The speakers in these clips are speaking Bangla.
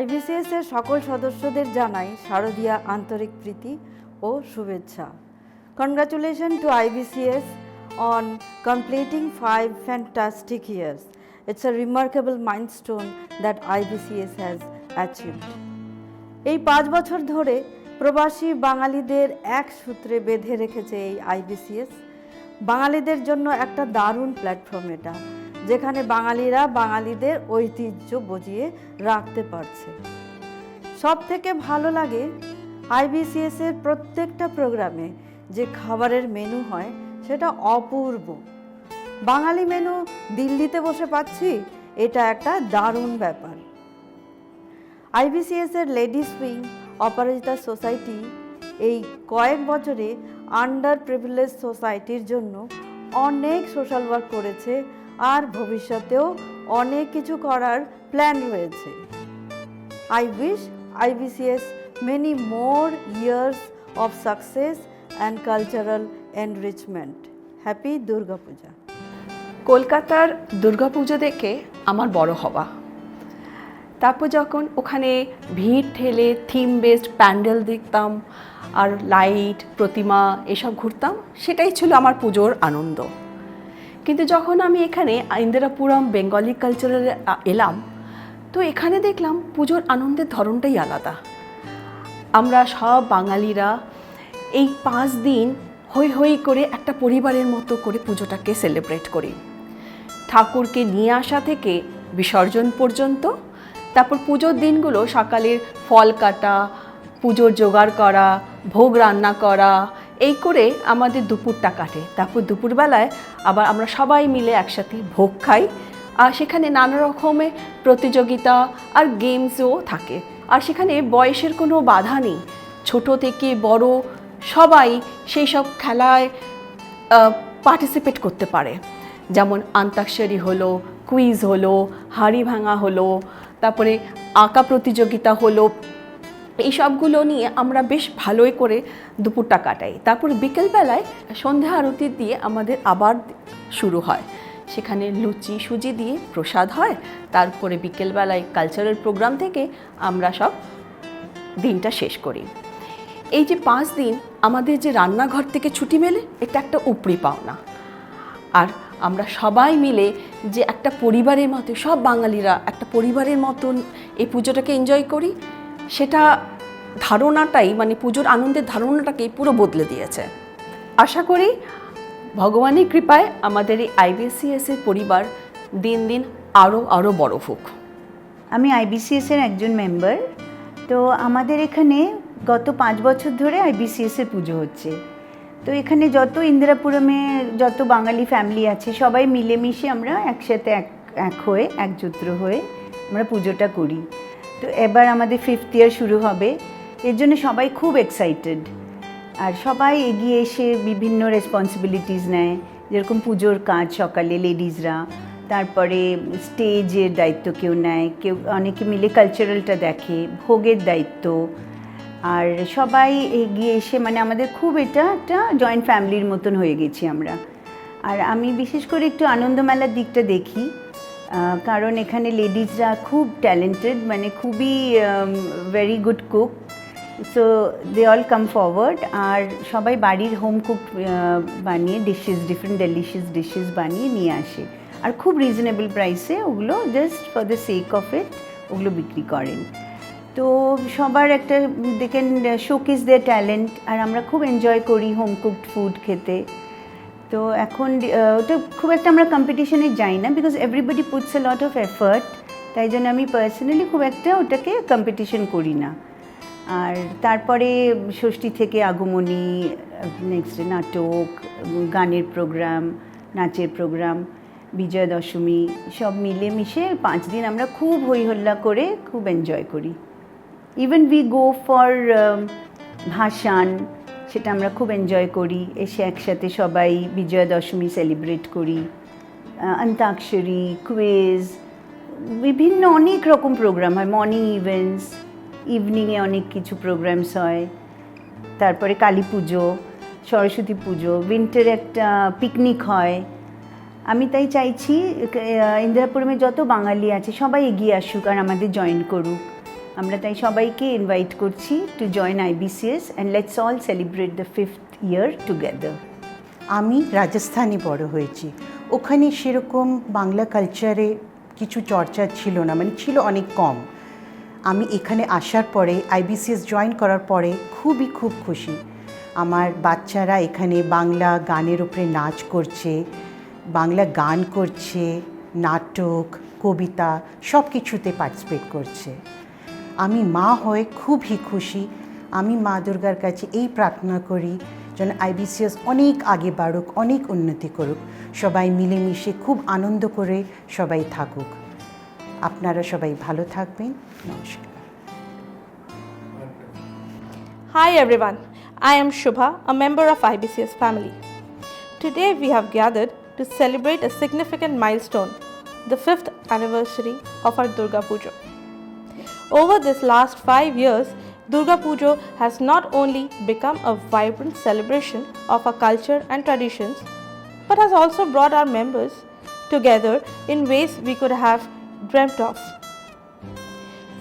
IBCS এর সকল সদস্যদের জানাই শারদীয়া আন্তরিক প্রীতি ও শুভেচ্ছা। Congratulations to IBCS on completing 5 fantastic years. It's a remarkable milestone that IBCS has achieved. এই 5 বছর ধরে প্রবাসী বাঙালিদের এক সূত্রে বেঁধে রেখেছে এই IBCS। বাঙালিদের জন্য একটা দারুণ প্ল্যাটফর্ম এটা, যেখানে বাঙালিরা বাঙালিদের ঐতিহ্য বজিয়ে রাখতে পারছে। সব থেকে ভালো লাগে IBCS এর প্রত্যেকটা প্রোগ্রামে যে খাবারের মেনু হয় সেটা অপূর্ব। বাঙালি মেনু দিল্লিতে বসে পাচ্ছি, এটা একটা দারুণ ব্যাপার। IBCS এর লেডিস উইং অপরাজিতা সোসাইটি এই কয়েক বছরে আন্ডার প্রিভিলেজ সোসাইটির জন্য অনেক সোশ্যাল ওয়ার্ক করেছে আর ভবিষ্যতেও অনেক কিছু করার প্ল্যান রয়েছে। I wish IBCS many more years of success and cultural enrichment. Happy Durga Puja. কলকাতার দুর্গাপুজো দেখে আমার বড় হওয়া, তারপর যখন ওখানে ভিড় ঠেলে থিম বেসড প্যান্ডেল দেখতাম আর লাইট প্রতিমা এসব ঘুরতাম, সেটাই ছিল আমার পুজোর আনন্দ। কিন্তু যখন আমি এখানে ইন্দিরাপুরম বেঙ্গলি কালচারালে এলাম, তো এখানে দেখলাম পুজোর আনন্দের ধরনটাই আলাদা। আমরা সব বাঙালিরা এই 5 দিন হই হই করে একটা পরিবারের মতো করে পুজোটাকে সেলিব্রেট করি। ঠাকুরকে নিয়ে আসা থেকে বিসর্জন পর্যন্ত, তারপর পুজোর দিনগুলো সকালের ফল কাটা, পুজোর জোগাড় করা, ভোগ রান্না করা, এই করে আমাদের দুপুরটা কাটে। তারপর দুপুরবেলায় আবার আমরা সবাই মিলে একসাথে ভোগ খাই, আর সেখানে নানা রকমের প্রতিযোগিতা আর গেমসও থাকে। আর সেখানে বয়সের কোনো বাধা নেই, ছোট থেকে বড় সবাই সেই সব খেলায় পার্টিসিপেট করতে পারে। যেমন আন্তাক্ষরী হলো, কুইজ হলো, হাড়ি ভাঙা হলো, তারপরে আঁকা প্রতিযোগিতা হলো, এই সবগুলো নিয়ে আমরা বেশ ভালোই করে দুপুরটা কাটাই। তারপর বিকেলবেলায় সন্ধ্যা আরতি দিয়ে আমাদের আবার শুরু হয়। সেখানে লুচি সুজি দিয়ে প্রসাদ হয়। তারপরে বিকেলবেলায় কালচারাল প্রোগ্রাম থেকে আমরা সব দিনটা শেষ করি। এই যে 5 দিন আমাদের যে রান্নাঘর থেকে ছুটি মেলে, এটা একটা উপরি পাওনা। আর আমরা সবাই মিলে যে একটা পরিবারের মতো, সব বাঙালিরা একটা পরিবারের মতন এই পুজোটাকে এনজয় করি, সেটা ধারণাটাই মানে পুজোর আনন্দের ধারণাটাকেই পুরো বদলে দিয়েছে। আশা করি ভগবানের কৃপায় আমাদের এই IBCS এর পরিবার দিন দিন আরও বড় হোক। আমি IBCS এর একজন মেম্বার। তো আমাদের এখানে গত 5 বছর ধরে IBCS এর পুজো হচ্ছে। তো এখানে যত ইন্দিরাপুরমে যত বাঙালি ফ্যামিলি আছে, সবাই মিলেমিশে আমরা একসাথে এক হয়ে একজোত্র হয়ে আমরা পুজোটা করি। তো এবার আমাদের 5th ইয়ার শুরু হবে, এর জন্য সবাই খুব এক্সাইটেড। আর সবাই এগিয়ে এসে বিভিন্ন রেসপন্সিবিলিটিস নেয়, যেরকম পুজোর কাজ সকালে লেডিজরা, তারপরে স্টেজের দায়িত্ব কেউ নেয়, কেউ অনেকে মিলে কালচারালটা দেখে, ভোগের দায়িত্ব। আর সবাই এগিয়ে এসে মানে আমাদের খুব এটা একটা জয়েন্ট ফ্যামিলির মতন হয়ে গেছি আমরা। আর আমি বিশেষ করে একটু আনন্দমেলার দিকটা দেখি, কারণ এখানে লেডিজরা খুব ট্যালেন্টেড, মানে খুবই very good cook. So they all come forward, আর সবাই বাড়ির হোম কুক বানিয়ে ডিশেস, ডিফারেন্ট ডেলিশিয়াস ডিশেস বানিয়ে নিয়ে আসে, আর খুব রিজনেবল প্রাইসে ওগুলো just for the sake of it ওগুলো বিক্রি করেন। তো সবার একটা দেখেন শোকেস দেয়ার ট্যালেন্ট, আর আমরা খুব এনজয় করি হোম কুকড ফুড খেতে। তো এখন ওটা খুব একটা আমরা কম্পিটিশনে যাই না, because everybody puts A lot of effort, তাই জন্য আমি পার্সোনালি খুব একটা ওটাকে কম্পিটিশন করি না। আর তারপরে ষষ্ঠী থেকে আগমনী, নেক্সট নাটক, গানের প্রোগ্রাম, নাচের প্রোগ্রাম, বিজয়া দশমী, সব মিলেমিশে 5 দিন আমরা খুব হইহল্লা করে খুব এনজয় করি। ইভেন উই গো ফর ভাসান, সেটা আমরা খুব এনজয় করি, এসে একসাথে সবাই বিজয়া দশমী সেলিব্রেট করি। অন্তাক্ষরী, কুইজ, বিভিন্ন অনেক রকম প্রোগ্রাম হয়, মর্নিং ইভেন্টস, ইভিনিংয়ে অনেক কিছু প্রোগ্রামস হয়। তারপরে কালী পুজো, সরস্বতী পুজো, উইন্টারে একটা পিকনিক হয়। আমি তাই চাইছি ইন্দিরাপুরমে যত বাঙালি আছে সবাই এগিয়ে আসুক আর আমাদের জয়েন করুক। আমরা তাই সবাইকে ইনভাইট করছি to join IBCS and let's all celebrate the 5th year together. আমি রাজস্থানে বড় হয়েছি, ওখানে সেরকম বাংলা কালচারে কিছু চর্চা ছিল না, মানে ছিল অনেক কম। আমি এখানে আসার পরে IBCS জয়েন করার পরে খুব খুশি। আমার বাচ্চারা এখানে বাংলা গানের উপরে নাচ করছে, বাংলা গান করছে, নাটক, কবিতা সব কিছুতে পার্টিসিপেট করছে। আমি মা হয়ে খুবই খুশি। আমি মা দুর্গার কাছে এই প্রার্থনা করি যেন IBCS অনেক আগে বাড়ুক, অনেক উন্নতি করুক, সবাই মিলেমিশে খুব আনন্দ করে সবাই থাকুক। আপনারা সবাই ভালো থাকবেন। নমস্কার। Hi everyone, I am Shubha, a member of IBCS family. Today we have gathered to celebrate a significant milestone, the 5th anniversary of our Durga Puja. Over this last 5 years, Durga Puja has not only become a vibrant celebration of our culture and traditions, but has also brought our members together in ways we could have dreamt of.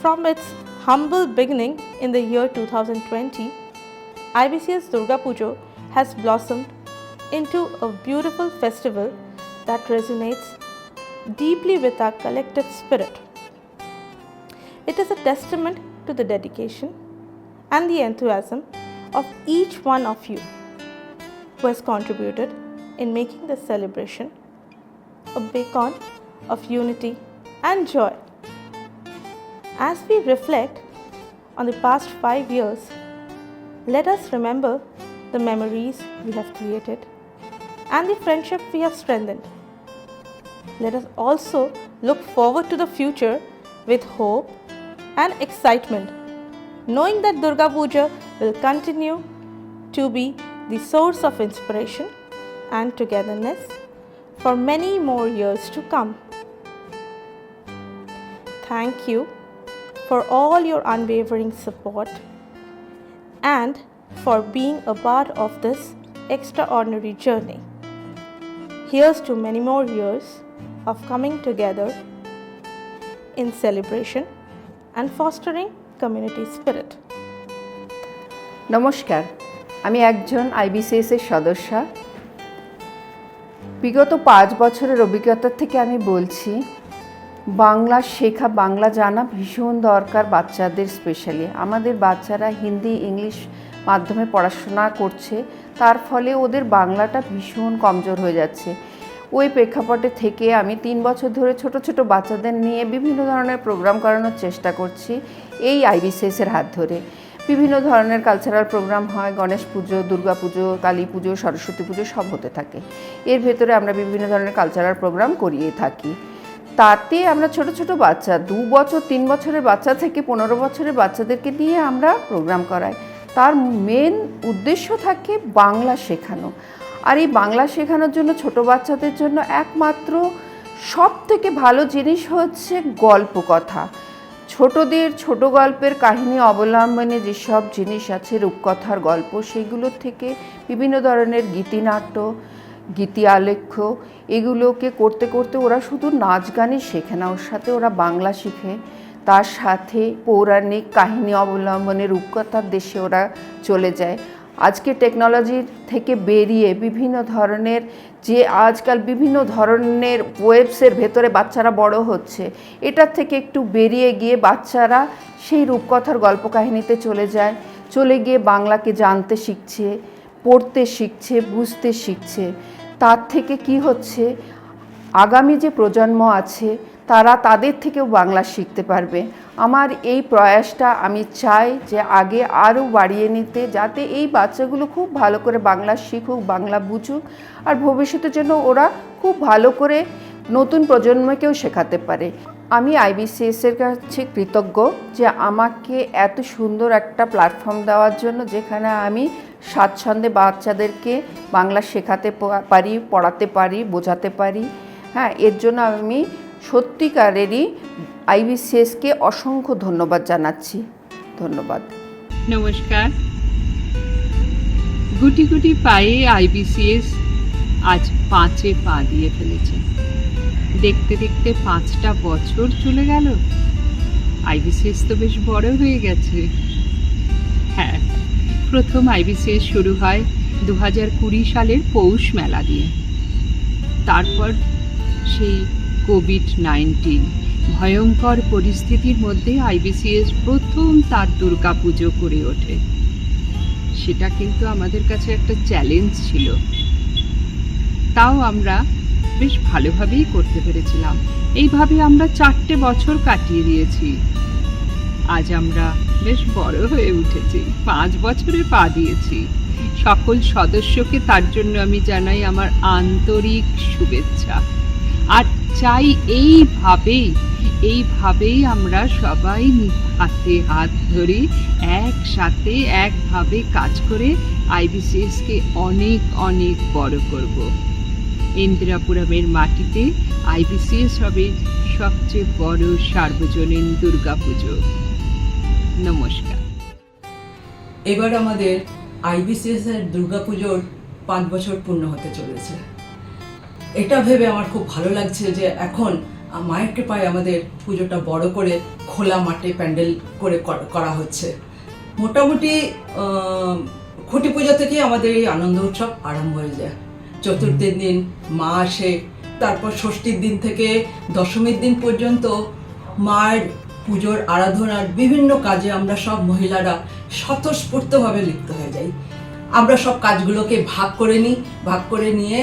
From its humble beginning in the year 2020, IBCS Durga Puja has blossomed into a beautiful festival that resonates deeply with our collective spirit. It is a testament to the dedication and the enthusiasm of each one of you who has contributed in making this celebration a beacon of unity and joy. As we reflect on the past 5 years, let us remember the memories we have created and the friendship we have strengthened. Let us also look forward to the future with hope and excitement, knowing that Durga Puja will continue to be the source of inspiration and togetherness for many more years to come. Thank you for all your unwavering support and for being a part of this extraordinary journey. Here's to many more years of coming together in celebration and fostering community spirit. নমস্কার, আমি একজন IBCS এর সদস্যা। বিগত 5 বছরের অভিজ্ঞতা থেকে আমি বলছি, বাংলা শেখা, বাংলা জানা ভীষণ দরকার বাচ্চাদের। স্পেশালি আমাদের বাচ্চারা হিন্দি ইংলিশ মাধ্যমে পড়াশোনা করছে, তার ফলে ওদের বাংলাটা ভীষণ কমজোর হয়ে যাচ্ছে। ওই প্রেক্ষাপটে থেকে আমি 3 বছর ধরে ছোট ছোট বাচ্চাদের নিয়ে বিভিন্ন ধরনের প্রোগ্রাম করানোর চেষ্টা করছি এই IBCS এর হাত ধরে। বিভিন্ন ধরনের কালচারাল প্রোগ্রাম হয়, গণেশ পুজো, দুর্গা পুজো, কালী পুজো, সরস্বতী পুজো সব হতে থাকে। এর ভেতরে আমরা বিভিন্ন ধরনের কালচারাল প্রোগ্রাম করিয়ে থাকি। তাতে আমরা ছোট ছোট বাচ্চা 2 বছর 3 বছরের বাচ্চা থেকে 15 বছরের বাচ্চাদেরকে নিয়ে আমরা প্রোগ্রাম করাই। তার মেন উদ্দেশ্য থাকে বাংলা শেখানো। আর এই বাংলা শেখানোর জন্য ছোট বাচ্চাদের জন্য একমাত্র সবথেকে ভালো জিনিস হচ্ছে গল্প কথা। ছোটদের ছোট গল্পের কাহিনী অবলম্বনে যেসব জিনিস আছে, রূপকথার গল্প, সেগুলোর থেকে বিভিন্ন ধরনের গীতিনাট্য, গীতি আলেখ্য, এগুলোকে করতে করতে ওরা শুধু নাচ গানই শেখে না, ওর সাথে ওরা বাংলা শিখে। তার সাথে পৌরাণিক কাহিনী অবলম্বনে রূপকথার দেশে ওরা চলে যায়। আজকে টেকনোলজি থেকে বেরিয়ে বিভিন্ন ধরনের যে আজকাল বিভিন্ন ধরনের ওয়েবসের ভেতরে বাচ্চারা বড় হচ্ছে, এটার থেকে একটু বেরিয়ে গিয়ে বাচ্চারা সেই রূপকথার গল্প কাহিনীতে চলে গিয়ে বাংলাকে জানতে শিখছে, পড়তে শিখছে, বুঝতে শিখছে। তার থেকে কি হচ্ছে, আগামী যে প্রজন্ম আছে তারা তাদের থেকেও বাংলা শিখতে পারবে। আমার এই প্রয়াসটা আমি চাই যে আগে আরও বাড়িয়ে নিতে, যাতে এই বাচ্চাগুলো খুব ভালো করে বাংলা শিখুক, বাংলা বুঝুক, আর ভবিষ্যতের জন্য ওরা খুব ভালো করে নতুন প্রজন্মকেও শেখাতে পারে। আমি IBCS এর কাছে কৃতজ্ঞ যে আমাকে এত সুন্দর একটা প্ল্যাটফর্ম দেওয়ার জন্য, যেখানে আমি স্বাচ্ছন্দ্যে বাচ্চাদেরকে বাংলা শেখাতে পারি, পড়াতে পারি, বোঝাতে পারি। হ্যাঁ, এর জন্য আমি সত্যিকারেরই IBCSকে অসংখ্য ধন্যবাদ জানাচ্ছি। ধন্যবাদ। নমস্কার। গুটি গুটি পায়ে IBCS আজ 5-এ পা দিয়ে ফেলেছে। দেখতে দেখতে 5টা বছর চলে গেল। আইবিসিএস তো বেশ বড় হয়ে গেছে। হ্যাঁ, প্রথম আইবিসিএস শুরু হয় 2020 সালের পৌষ মেলা দিয়ে। তারপর সেই কোভিড-19 ভয়ঙ্কর পরিস্থিতির মধ্যে আইবিসিএস প্রথম তার দুর্গাপুজো করে ওঠে। সেটা কিন্তু আমাদের কাছে একটা চ্যালেঞ্জ ছিল, তাও আমরা বেশ ভালোভাবেই করতে পেরেছিলাম। এইভাবে আমরা 4টে বছর কাটিয়ে দিয়েছি। আজ আমরা বেশ বড় হয়ে উঠেছি, 5 বছরে পা দিয়েছি। সকল সদস্যকে তার জন্য আমি জানাই আমার আন্তরিক শুভেচ্ছা। আর চাই এইভাবেই আমরা সবাই হাতে হাত ধরে একসাথে একভাবে কাজ করে আইবিসিএসকে অনেক অনেক বড় করব। ইন্দিরাপুরমের মাটিতে আইবিসিএস হবে সবচেয়ে বড় সার্বজনীন দুর্গাপুজো। নমস্কার। এবার আমাদের আইবিসিএস এর দুর্গাপুজোর 5 বছর পূর্ণ হতে চলেছে। এটা ভেবে আমার খুব ভালো লাগছে যে এখন মায়ের কৃপায় আমাদের পুজোটা বড় করে খোলা মাঠে প্যান্ডেল করে করা হচ্ছে। মোটামুটি খুঁটি পুজো থেকে আমাদের এই আনন্দ উৎসব আরম্ভ হয়ে যায়। চতুর্থীর দিন মা আসে, তারপর ষষ্ঠীর দিন থেকে দশমীর দিন পর্যন্ত মায়ের পুজোর আরাধনার বিভিন্ন কাজে আমরা সব মহিলারা স্বতঃস্ফূর্তভাবে লিপ্ত হয়ে যাই। আমরা সব কাজগুলোকে ভাগ করে নিয়ে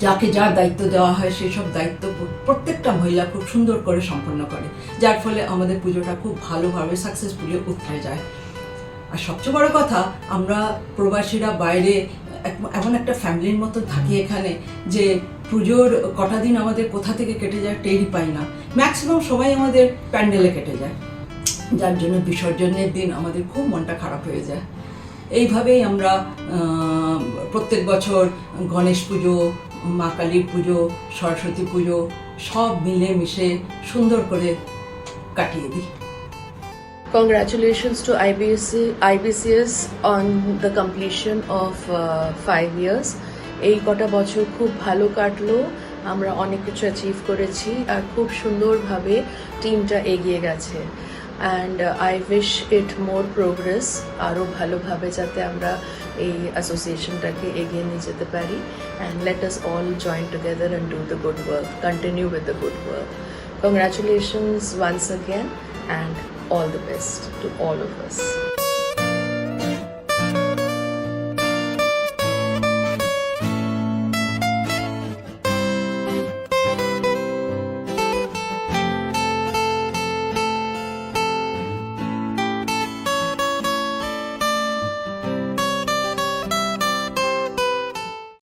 যাকে যার দায়িত্ব দেওয়া হয় সেই সব দায়িত্ব প্রত্যেকটা মহিলা খুব সুন্দর করে সম্পন্ন করে, যার ফলে আমাদের পুজোটা খুব ভালোভাবে সাকসেসফুলি উতরে যায়। আর সবচেয়ে বড় কথা, আমরা প্রবাসীরা বাইরে এমন একটা ফ্যামিলির মতো থাকি এখানে যে পুজোর কটা দিন আমাদের কোথা থেকে কেটে যায় টেরই পাই না। ম্যাক্সিমাম সময় আমাদের প্যান্ডেলে কেটে যায়, যার জন্য বিসর্জনের দিন আমাদের খুব মনটা খারাপ হয়ে যায়। এইভাবেই আমরা প্রত্যেক বছর গণেশ পুজো, মা কালীর পুজো, সরস্বতী পুজো সব মিলে মিশে সুন্দর করে কাটিয়ে দিই। Congratulations to IBCS on the completion of 5 years. এই কটা বছর খুব ভালো কাটলো, আমরা অনেক কিছু অ্যাচিভ করেছি আর খুব সুন্দরভাবে টিমটা এগিয়ে গেছে। And I wish it more progress, আরও ভালোভাবে যাতে আমরা এই অ্যাসোসিয়েশনটাকে এগিয়ে নিয়ে যেতে পারি। And let us all join together and do the good work, continue with the good work. Congratulations once again and all the best to all of us.